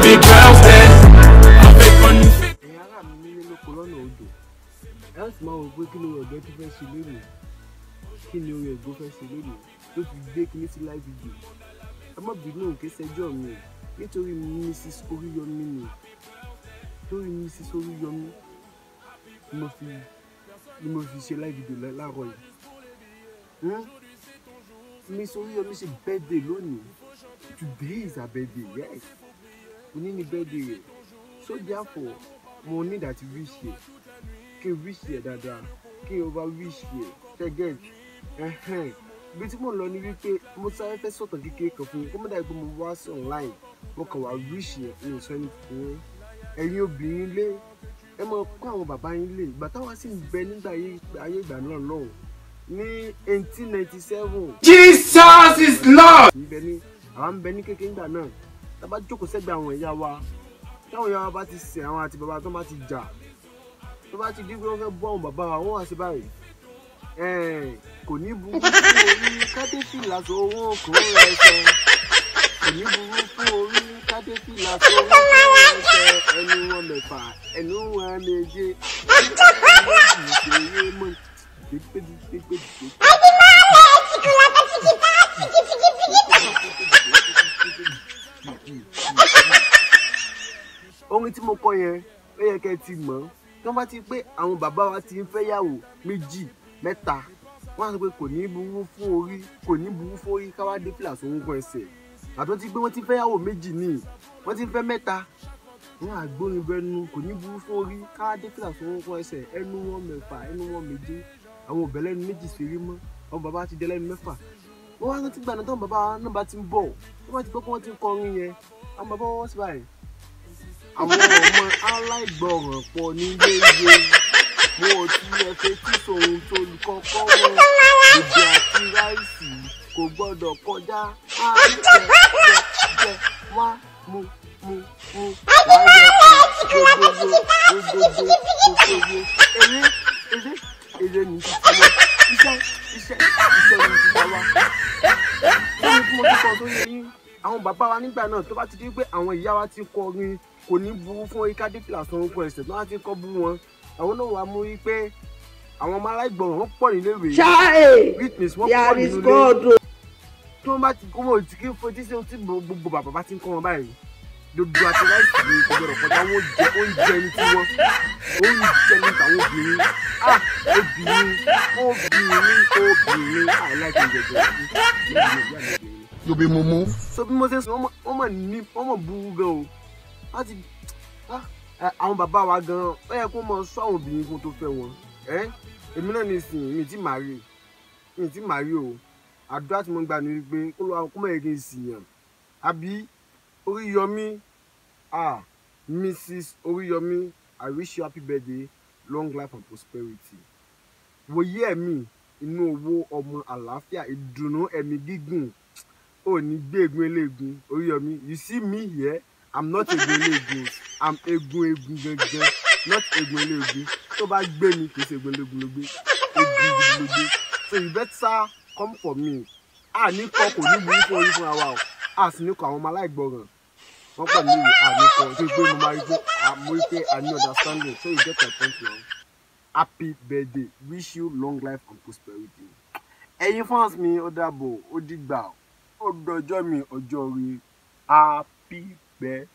big girl then. ẹ̀yin ará mi nílé lóko lọ́nà odò ẹ sì máa wò pé kí ni ọ̀gbẹ́ tó fẹ́ ṣe lónìí kí ni orin ẹ̀gbọ́n fẹ́ ṣe lónìí tó fi gbé kíní sí live video ẹ má bínú òǹkè sẹ́jọ́ mi nítorí Mrs. Oríyọmí ni torí Mrs. Oríyọmí ni mo fi ṣe live video láàárọ̀ yìí. Mrs. Oríyọmí ṣe birthday lónìí. Today is her birthday, yes. We need a birthday. So therefore, mo need that wish here. Kí wish here dada, kí over wish here. Forget. Bí tí mo lọ ní wípé mo sáré fẹ́ sọ̀tàn kékeré kan fún mi. Kó má dàbí pé mo wá sí online. Mo kàn wá wish here ní ìsọ́ni fún ẹ̀yin obìnrin lé. Ẹ máa kó àwọn bàbá yín lé. Ìgbà táwa sì ń bẹ nígbà ayé ìgbà náà lọ́hùn. Ní 1897. Jesus is Lord. Àwọn ń bẹ ní kékeré nígbà náà. Tá bá jókòó sẹ́gbẹ̀ẹ́ àwọn ìyá wa. Táwọn ìyá wa bá ti sìn àwọn àti bàbá tó bá ti jà. Tó bá ti di pé wọ́n fẹ́ bọ́ àwọn bàbá wa, wọ́n wá sí báyìí. Kò ní burú fún orí kádéfì lásán owó kò rẹsẹ̀. Kò ní burú fún orí kádéfì lásán owó kò rẹsẹ̀. Ẹnu wọn mẹ́fà, ẹnu wọn méje. Orin tí mo kọ yẹn ó yẹ kẹ́ ti mọ̀. Tí wọ́n bá ti pé àwọn bàbá wa ti ń fẹ́ yàwó méjì mẹ́ta, wọ́n á sọ pé kò ní burú fún orí, kò ní burú fún orí káwá dé fìlà sórúnkún ẹsẹ̀. Àtọ́ ti pé wọ́n ti fẹ́ yàwó méjì ní, wọ́n ti fẹ́ mẹ́ta, wọ́n á gbórin bẹnu kò ní burú fún orí káwá dé fìlà sórúnkún ẹsẹ̀. Ẹnu wọn mẹ́fà, ẹnu wọn méje. Àwọn òbẹ̀ lẹ́nu méjì ṣeré mọ́, àwọn bàbá ti dẹ lẹ́nu mẹ́fà. Wọ́n wá rántí gbà náà táwọn bàbá náà bá ti ń bọ̀, wọ́n bá ti gbọ́ pé wọ́n ti ń kọrin yẹn, àwọn bàbá wọn sì báyìí. Àwọn ọmọ aláìgbọràn pọ̀ ní yéye, mo ò tilẹ̀ fetí sóhun tó kọ́kọ́ wọn. Dòdò àti ráìsì kò gbọ́dọ̀ kọjá. Jẹ wá mu láyọ̀ gbogbo èrè ní ti tiwọn. Iṣẹ́ ní ti tiwa. Lórí tí mo ti kọ́ tó yẹ yín, àwọn bàbá wa nígbà náà tó bá ti di pé àwọn ìyá wa ti kọrin kò ní burú fún orí kádífìlà sórúnkún ẹsẹ̀ tó wá ti kọ́ bú wọn. Àwọn náà wà mú wípé àwọn ọmọ aláìgbọràn wọ́n pọ̀ níléèwé. Witness wọ́n pọ̀ nínú ilé. Tí wọ́n bá ti kó wọn òtí kí fojú sí tí gbogbo bàbá bá ti ń kọ́ wọn báyìí. Dòdò àti ráìsì ní ìkọ̀gbọ̀rọ̀ kọjá wọn jẹ oúnjẹ ní tiwọn. Oúnjẹ ní tàwọn obìnrin. Obìnrin àìláìkè jẹjẹ. Yóò bí mo mú. So bí mo ṣe sọ wọ́n mọ̀ burú gan o. Láti àwọn bàbá wa gan ó yẹ kó mọ sọ àwọn obìnrin kó tó fẹ́ wọn. Èmi náà ní sìn mi ti màrí o. Àdúrà tí mo ń gbà ní wípé kó lọ kó mọ̀ yẹ kí n sìn yàn. Àbí Oríyọmí, Mrs. Oríyọmí, I wish you happy birthday, long life and prosperity. Wòye ẹ̀mí inú owó ọmọ àlàáfíà ìdùnnú ẹ̀mí gígùn. Ó ní gbé egun eléegun. Oríyọmí, you see me here? I'm not egun eléegun. I'm egun gangan, not egun eléegun. Tó bá gbé mi kì í ṣe egun eléegun ló gbé. Egun ló gbé. So you better come for me. Ní kọ́ kò ní burú fún orí fún àwa o. Sì ní kọ́ àwọn ọmọ aláìgbọràn. Wọ́n pọ̀ ní ìwé ní kọ́ tó gbé mo máa rí pé I need understanding. So you get my point now. Happy birthday. Wish you long life and prosperity. Ẹ̀yin fans mi ó dàbọ̀ ó dìgbà ó dọjọ́ mi ọjọ́ rí. Happy birthday.